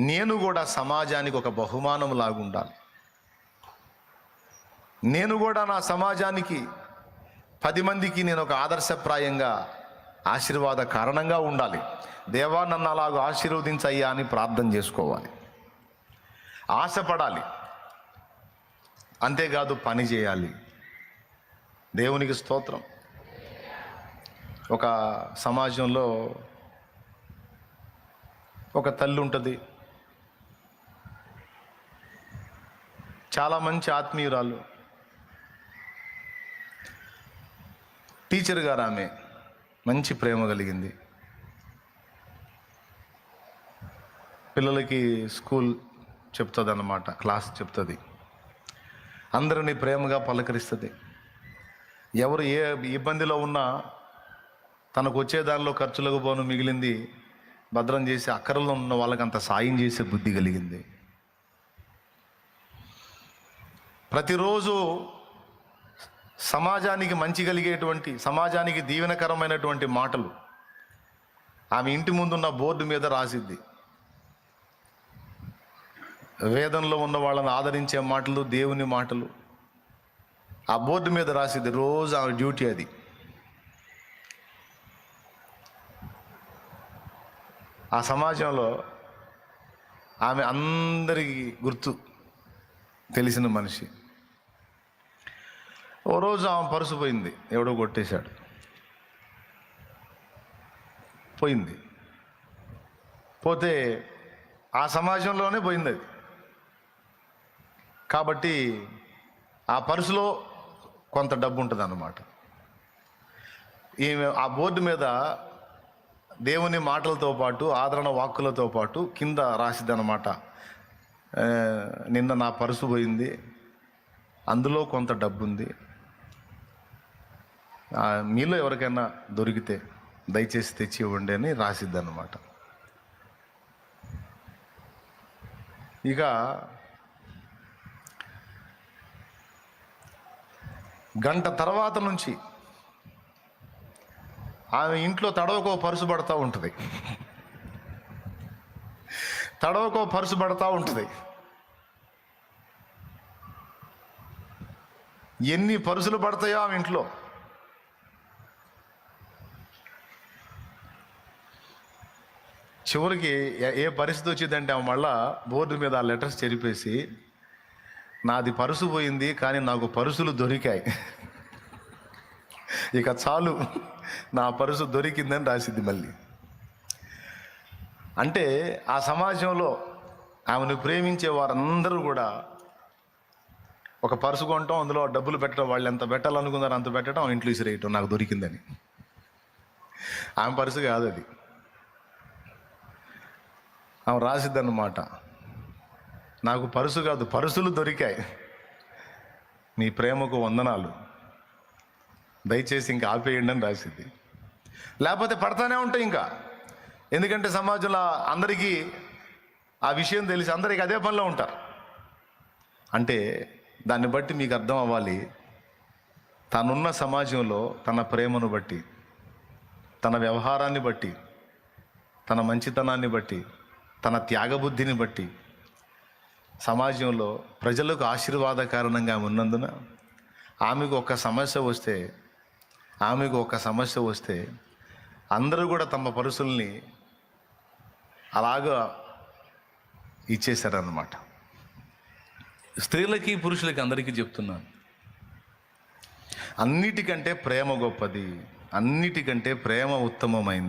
నేను కూడా సమాజానికి ఒక బహుమానం లాగా ఉండాలి. నేను కూడా నా సమాజానికి 10 మందికి నేను ఒక ఆదర్శప్రాయంగా ఆశీర్వాద కారణంగా ఉండాలి. దేవా నన్ను అలాగ ఆశీర్వదించయ్యా అని ప్రార్థన చేసుకోవాలి, ఆశపడాలి. అంతేకాదు పని చేయాలి. దేవునికి స్తోత్రం. ఒక సమాజంలో ఒక తల్లి ఉంటుంది, చాలా మంచి ఆత్మీయురాలు, టీచర్ గారు. ఆమె మంచి ప్రేమ కలిగింది. పిల్లలకి స్కూల్ చెప్తుంది అన్నమాట, క్లాస్ చెప్తుంది, అందరినీ ప్రేమగా పలకరిస్తుంది. ఎవరు ఏ ఇబ్బందిలో ఉన్నా తనకు వచ్చే దానిలో ఖర్చులకు పోను మిగిలింది భద్రం చేసి అక్కరలో ఉన్న వాళ్ళకి అంత సాయం చేసే బుద్ధి కలిగింది. ప్రతిరోజు సమాజానికి మంచి కలిగేటువంటి, సమాజానికి దీవెనకరమైనటువంటి మాటలు ఆమె ఇంటి ముందున్న బోర్డు మీద రాసిద్ది. వేదంలో ఉన్న వాళ్ళని ఆదరించే మాటలు, దేవుని మాటలు ఆ బోర్డు మీద రాసిద్ది. రోజు ఆమె డ్యూటీ అది. ఆ సమాజంలో ఆమె అందరికీ గుర్తు తెలిసిన మనిషి. ఓ రోజు ఆమె పర్సు పోయింది, ఎవడో కొట్టేశాడు, పోయింది. పోతే ఆ సమాజంలోనే పోయింది అది. కాబట్టి ఆ పర్సులో కొంత డబ్బు ఉంటుంది అన్నమాట. ఈమె ఆ బోర్డు మీద దేవుని మాటలతో పాటు, ఆదరణ వాక్కులతో పాటు కింద రాసిద్ది అన్నమాట, నిన్న నా పర్సు పోయింది, అందులో కొంత డబ్బు ఉంది, మీలో ఎవరికైనా దొరికితే దయచేసి తెచ్చి ఇవ్వండి అని రాసిద్ది అన్నమాట. ఇక గంట తర్వాత నుంచి ఆమె ఇంట్లో తడవకో పరుసు పడతా ఉంటుంది, తడవకో పరుసు పడతా ఉంటుంది. ఎన్ని పరుసులు పడతాయో ఆమె ఇంట్లో. చివరికి ఏ పరిస్థితి వచ్చిందంటే ఆమె మళ్ళా బోర్డు మీద ఆ లెటర్స్ చెరిపేసి, నాది పరుసు పోయింది కానీ నాకు పరుసులు దొరికాయి, ఇక చాలు, నా పరుసు దొరికిందని రాసిద్ది మళ్ళీ. అంటే ఆ సమాజంలో ఆమెను ప్రేమించే వారందరూ కూడా ఒక పరుసు కొనటం, అందులో డబ్బులు పెట్టడం, వాళ్ళు ఎంత పెట్టాలనుకున్నారో అంత పెట్టడం, ఇంట్లో ఇసిరేయటం, నాకు దొరికిందని. ఆమె పరుసు కాదు అది. ఆమె రాసిద్దన్నమాట, నాకు పరుసు కాదు, పరుసులు దొరికాయి, మీ ప్రేమకు వందనాలు, దయచేసి ఇంకా ఆపేయండి అని రాసిద్ది. లేకపోతే పడతానే ఉంటాయి ఇంకా. ఎందుకంటే సమాజంలో అందరికీ ఆ విషయం తెలిసి అందరికీ అదే పనిలో ఉంటారు. అంటే దాన్ని బట్టి మీకు అర్థం అవ్వాలి, తనున్న సమాజంలో తన ప్రేమను బట్టి, తన వ్యవహారాన్ని బట్టి, తన మంచితనాన్ని బట్టి, తన త్యాగబుద్ధిని బట్టి సమాజంలో ప్రజలకు ఆశీర్వాద కారణంగా ఉన్నందున ఆమెకు ఒక సమస్య వస్తే అందరూ కూడా తమ పరుసుల్ని అలాగా ఇచ్చేశారన్నమాట. స్త్రీలకి పురుషులకి అందరికీ చెప్తున్నాను, అన్నిటికంటే ప్రేమ గొప్పది, అన్నిటికంటే ప్రేమ ఉత్తమమైంది.